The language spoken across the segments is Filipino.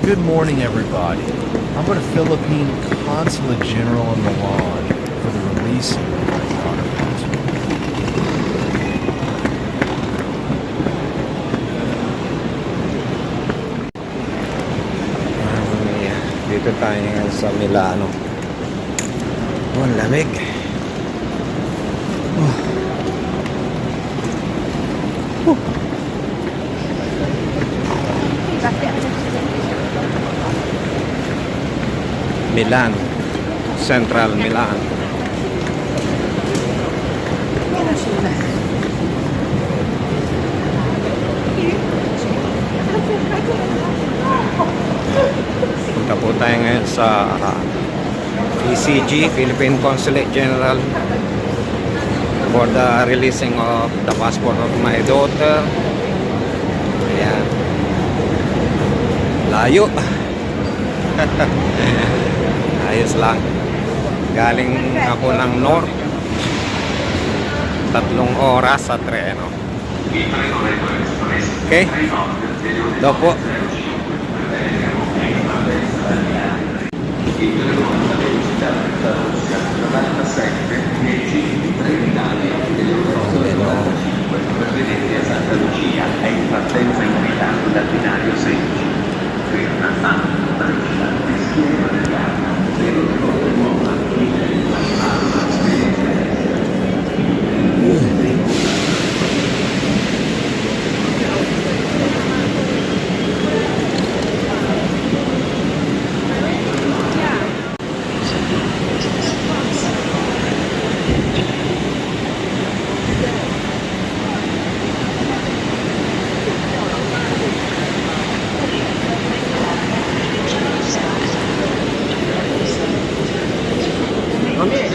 Good morning, everybody. I'm at a Philippine Consulate General in Milan for the release of my daughter passport. Dito tayo ngayon sa Milano. Oh, ang lamig. Milan, Central Milan. Punta po tayo ngayon sa PCG, Philippine Consulate General, for the releasing of the passport of my daughter. Ayan. Layo. Ayos lang. Galing ako ng North. 3 oras sa treno. Okay? Daw po. Pervedete a Santa Lucia è in partenza in ritardo dal binario 16. Ferma Santa Lucia, Peschiera del Garda, Vero di Porto Nuova,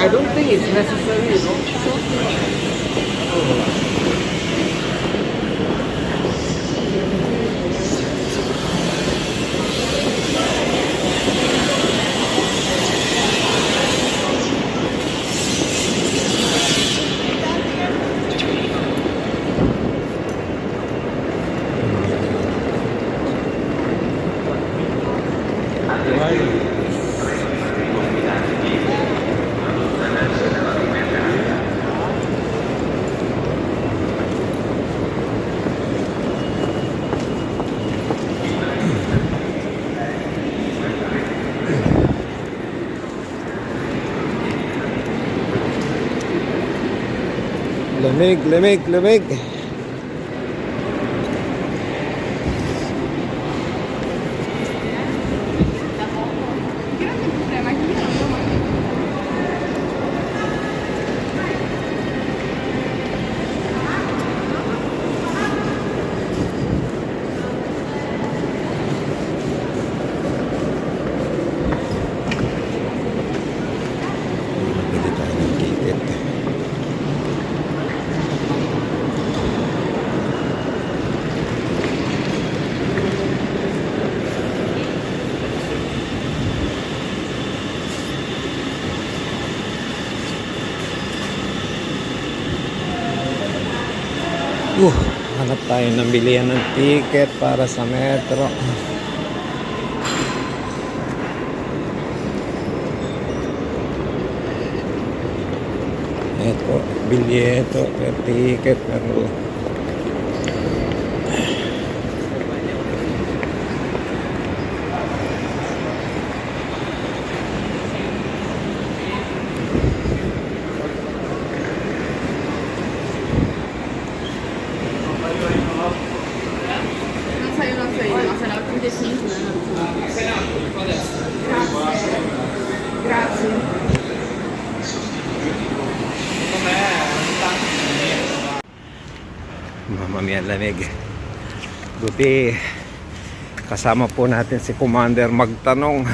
I don't think it's necessary, you know. Lamig, lamig, lamig. Bili tayo ng ticket. Hanap tayo ng bilihan ng ticket para sa metro. Ito, bilyeto, ticket, pero mamaya lamig. Buti kasama po natin si Commander Magtanong.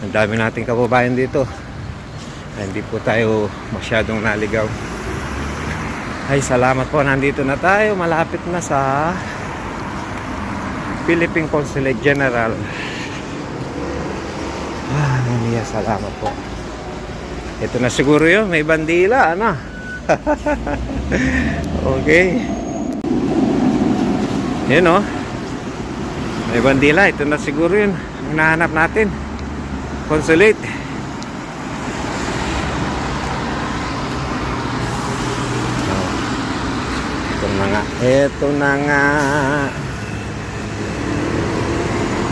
Ang dami nating kababayan dito. Hindi po tayo masyadong naligaw. Ay, salamat po. Nandito na tayo. Malapit na sa Philippine Consulate General. Mamaya, salamat po. Ito na siguro yun. May bandila, ano? Okay. Yun, oh. May bandila, ito na siguro yun. Ang hinahanap natin. Consulate. Ito na nga. Ito na nga.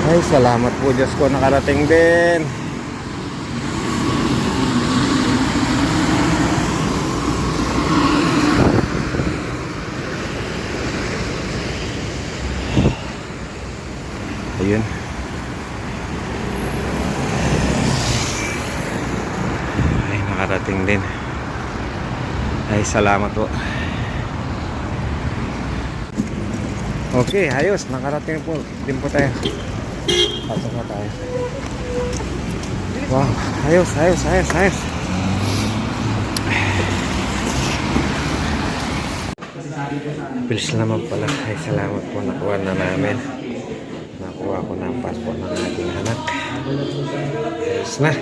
Ay, salamat po Diyos ko, nakarating din. Ayun. Ay, nakarating din. Ay, salamat po. Okay, ayos. Nakarating po din po tayo. Pasok na tayo. Wow, ayos. Bilis naman pala. Ay, salamat po. Nakuha na namin. Nakuha ko na ang passport ng ating anak. Ayos na.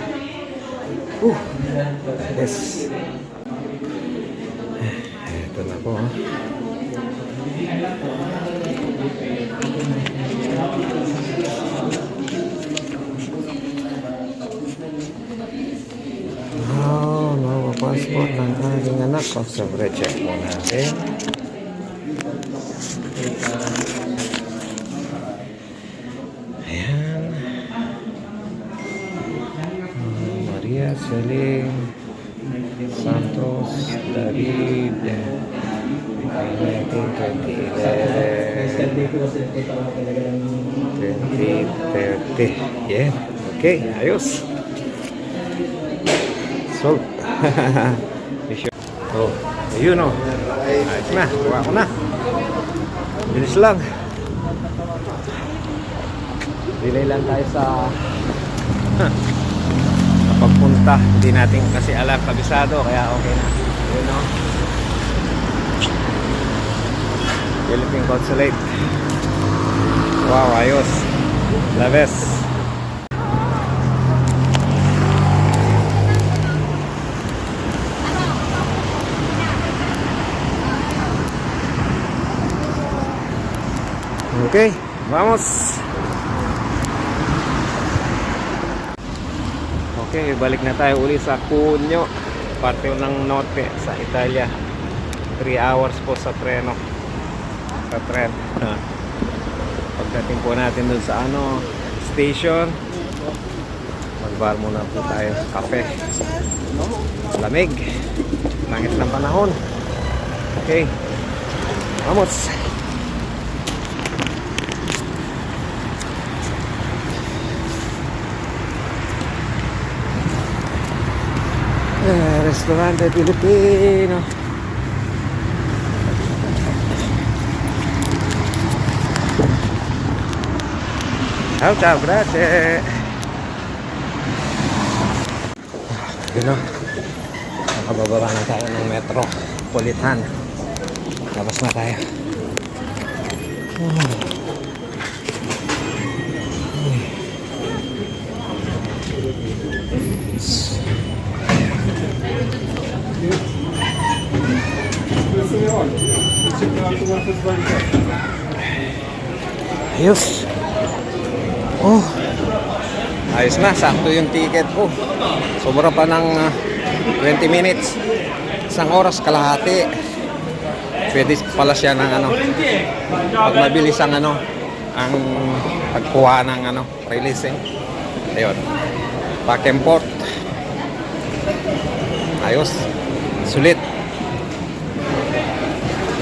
Yes. Ito na po. Nakuha passport ng ating anak. Siyempre, check mo natin. Maria Celine Santos David 2030. Yeah. Okay, ayos. So, oh, ayun o. Ayos na, kuha ko na. Bilis lang. Delay lang tayo sa pagpunta. Hindi natin kasi alam kabisado, kaya okay na. Yun o. Philippine Consulate. Wow, ayos. Labes. Okay, vamos. Okay, balik na tayo uli sa Cuneo, parte ng norte sa Italia. 3 hours po sa treno. Sa tren. Pagdating po natin dun sa station, magbar muna po tayo kape. Lamig. Langit ng panahon. Okay. Vamos. Ristorante Pilipino. Ciao, grazie. Yun o. Nakabababa na tayo ng Metropolitan. Labas na tayo. Ayos. Oh. Ayos na, sakto yung ticket ko. Sobra pa ng 20 minutes. 1 oras kalahati. Pwede pala siya ng pag mabilis ang ang pagkuha ng releasing. Ayun. Back and forth. Ayos. Sulit.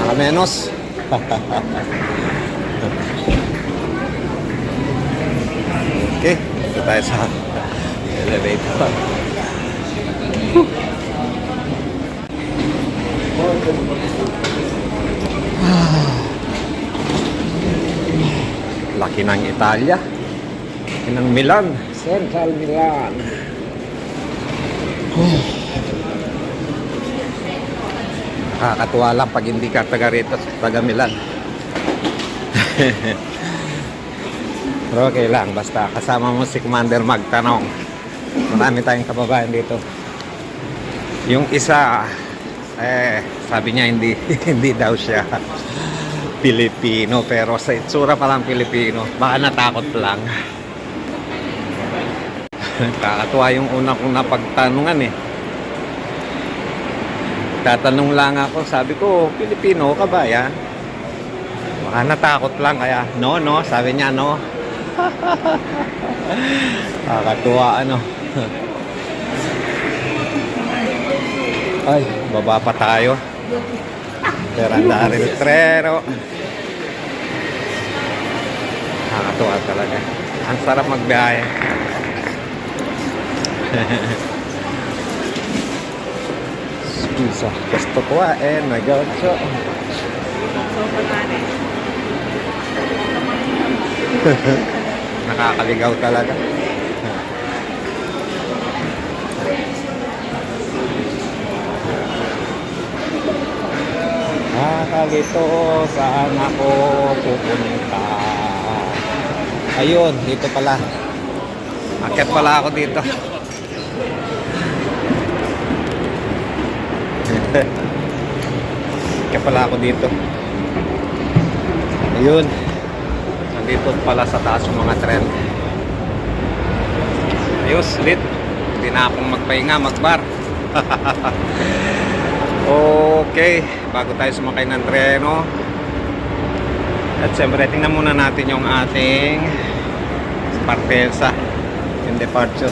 Nakamenos. Okay, ito tayo sa elevator. Laki ng Italia. Laki ng Milan. Central Milan. Nakakatuwa lang pag hindi ka taga rito, taga Milan. Pero okay lang, basta kasama mo si Commander magtanong. Marami tayong kababayan dito. Yung isa, sabi niya hindi daw siya Pilipino. Pilipino, pero sa itsura pa lang Pilipino. Baka natakot lang. Kakatuwa yung una kong napagtanungan eh. Tatanong lang ako, sabi ko, Pilipino ka ba yan? Baka natakot lang, kaya no, sabi niya no. Kakatuwa ano. Ay, baba pa tayo. Terandari Letrero. Nakakatuwa talaga. Ang sarap magbiyahe. Scusa, questo qua è un negozio. Nakakaligaw talaga. Nakalito, saan ako pupunta? Ayun, dito pala. Akit pala ako dito. Akit pala ako dito. Ayun. Nandito pala sa taas yung mga tren. Ayos, lit. Hindi na akong magpahinga, magbar. Okay, bago tayo sumakay ng treno. At siyempre, tingnan muna natin yung ating Partensa, yung departure.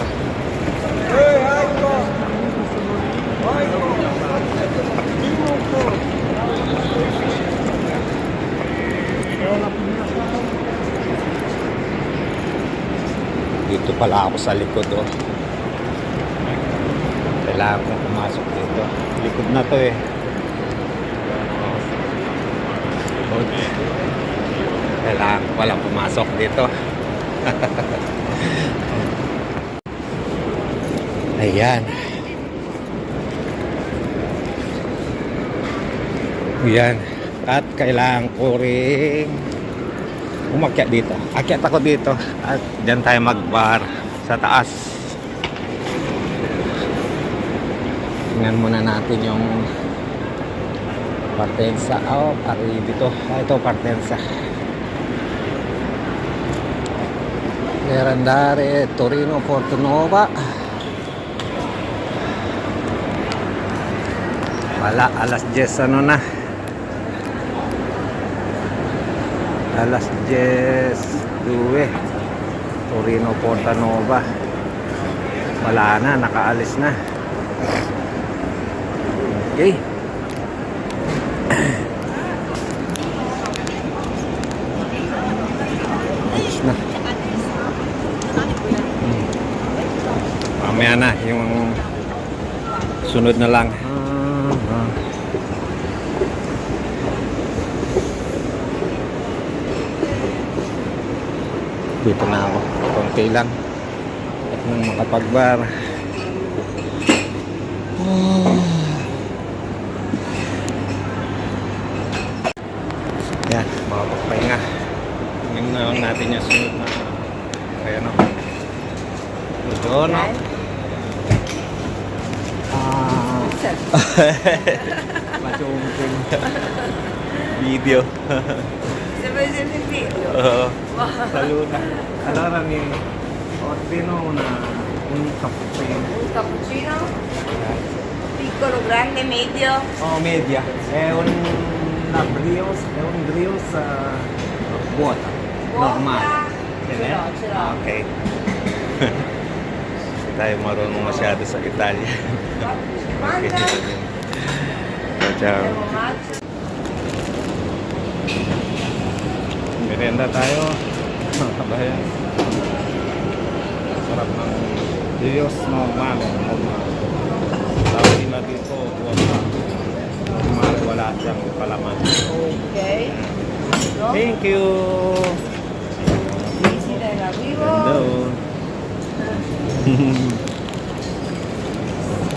Dito pala ako sa likod oh. Kailangan kong pumasok dito. Likod na to eh. Kailangan ko pala pumasok dito. Ayan. Ayan. At kailangan ko rin umakyat dito. Akyat ako dito. At dyan tayo magbar sa taas. Tingnan muna natin yung Partensa. Oh, pari dito. Ito Partensa. Terandari, Torino, Portonova. Wala, alas 10 ano na. Alas 10:02. Torino, Portonova. Wala na, nakaalis na. Okay. Alis na. Mamaya na yung sunod na lang. Dito na ako. Konti lang. At nung makapagbar. Yan, makapagpahinga. Tingnan na lang natin yung sunod na. Ayan o. Doon o. Machungking video. Saluda. Allora mi ordino un cappuccino. Un cappuccino? Piccolo, grande, medio? Oh, media. È una brioche, è un brioche vuota, normale. Ce l'ho, ce l'ho. Okay. Hindi tayo marunong masyado sa Italia. Okay. Ciao. Merienda tayo. Kabayan. Sarap ng Dios normal. Sabi nila dito, normal, wala siyang palaman. Okay. Thank you. Visita en arrivo. Hello.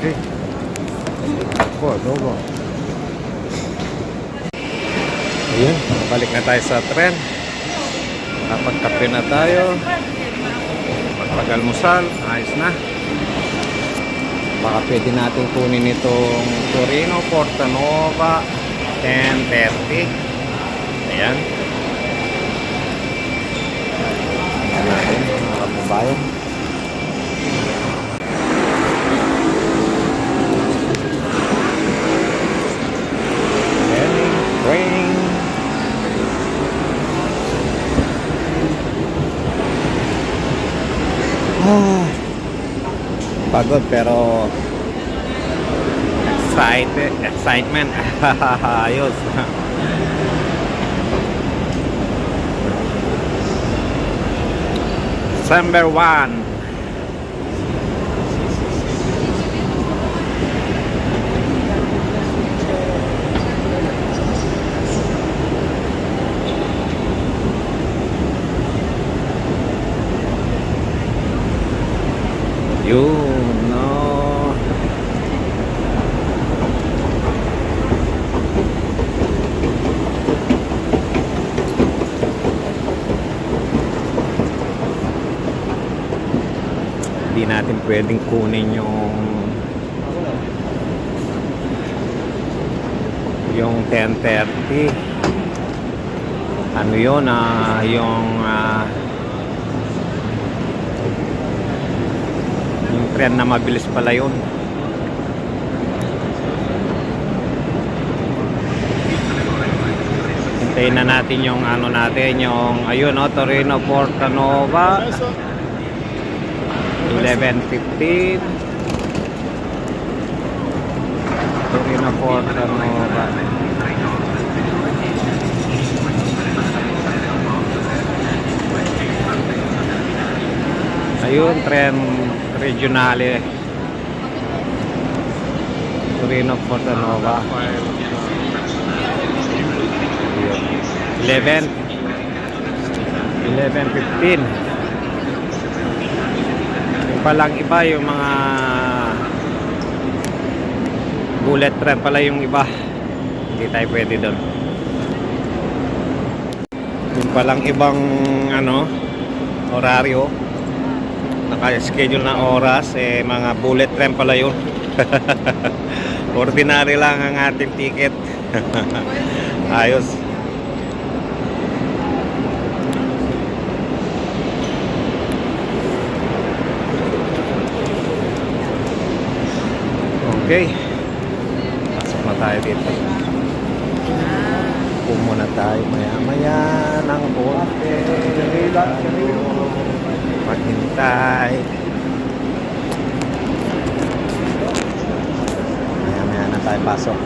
Okay. Logo. Ayun, balik na tayo sa tren. Nakapagkape na tayo. Pag-almusal, ayos na. Baka pwede natin kunin itong Torino, Portonova, 10:30. Ayan. natin, mga kababayan. Train. Pagod pero excitement. Ayos. December 1. Yun, no. Hindi natin pwedeng kunin yung 10:30. Ano yun, yung tren na mabilis pala yun. Hintayin na natin yung ano natin, yung ayun, Torino Portanova 11:15. Torino Portanova. Ayun, tren regionale Torino Portanova 11:15. Yung palang iba, yung mga bullet train pala yung iba, hindi tayo pwede doon. Yung palang ibang ano oraryo, naka-schedule na oras, mga bullet train pala yun. Ordinary lang ang ating ticket. Ayos. Okay, pasok na tayo dito. Muna tayo maya-maya ng konti. Maghintay. Maya-maya na tayo pasok.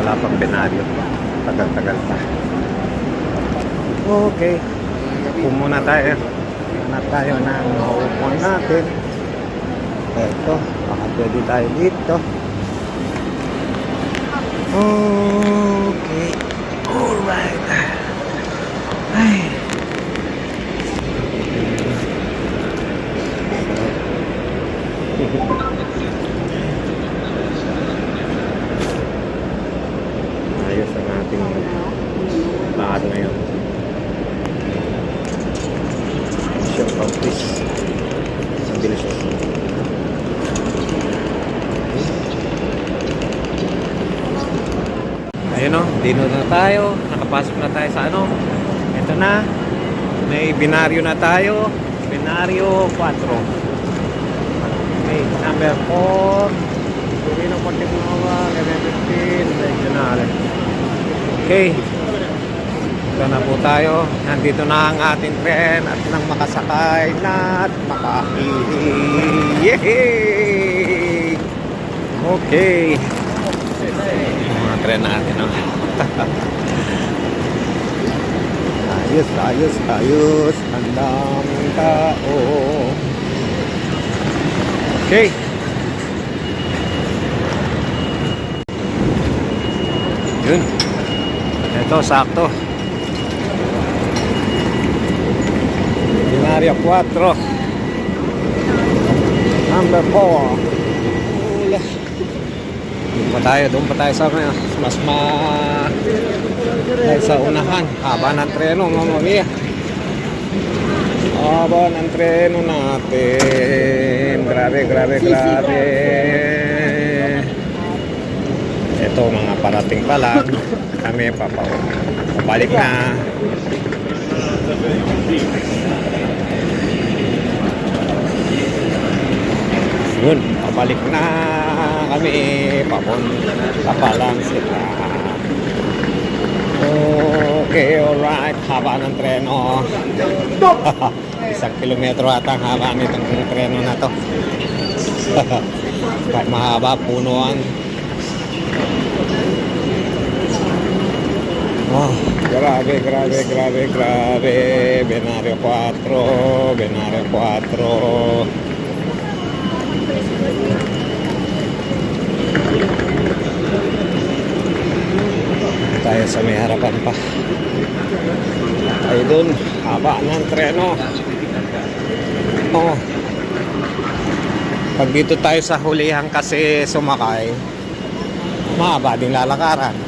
Wala pang binaryo. Tagal-tagal pa. Okay, muna tayo. Hanap tayo ng maupuan natin. Ito, baka pwede tayo dito. Okay. Alright. Ay. Ayos ang ating lakad ngayon. Mission accomplished. Ang bilis. Ayun o, dino na tayo. Nakapasok na tayo sa ano. Ito na. May binaryo na tayo. Binaryo 4. Okay, number 4. Torino Portanova 11:15. Regional. Okay. Ito na po tayo. Nandito na ang ating tren at nang makasakay na at makahihi. Yehey! Okay. Mga tren natin, no? Ayos, ayos, ayos. Ang daming tao. Okay. Yun. Ito, sakto. Binaria 4. Number 4. Doon pa tayo sa mas dahil sa unahan. Haba ng treno, Mamma Mia. Haba ng treno natin. Grabe, grabe, grabe. Ito mga parating pa lang. Kami papalik na. Yun, pabalik na kami. Papunta pa lang sila. Okay, alright. Haba ng treno. 1 kilometro ata ang haba nitong treno na to. Kahit mahaba, punuan. Oh, grabe. Binario 4. Tayo sa may harapan pa. Ay dun, haba ng treno. Oh. Pag dito tayo sa hulihan kasi sumakay, mahaba din lalakaran.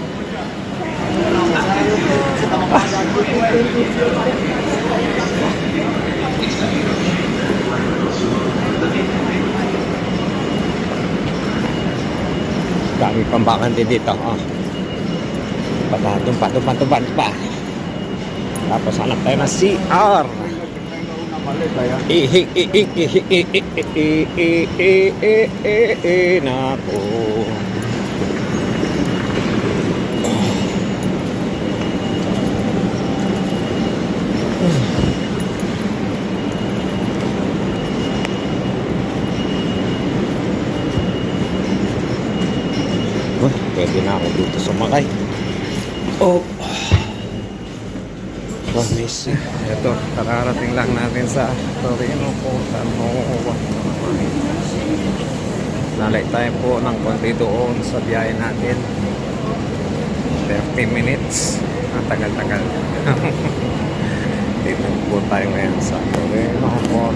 Dami pang bakante dito. Oh. Tupan pa. Tapos hanap tayo ng CR. Nako. Pwede na ako dito sumakay. Oh. Miss. Ito, kararating lang natin sa Torino po. Nalay tayo po ng konti doon sa biyahe natin. 30 minutes. Ang tagal-tagal. Dito po tayo ngayon sa Torino po.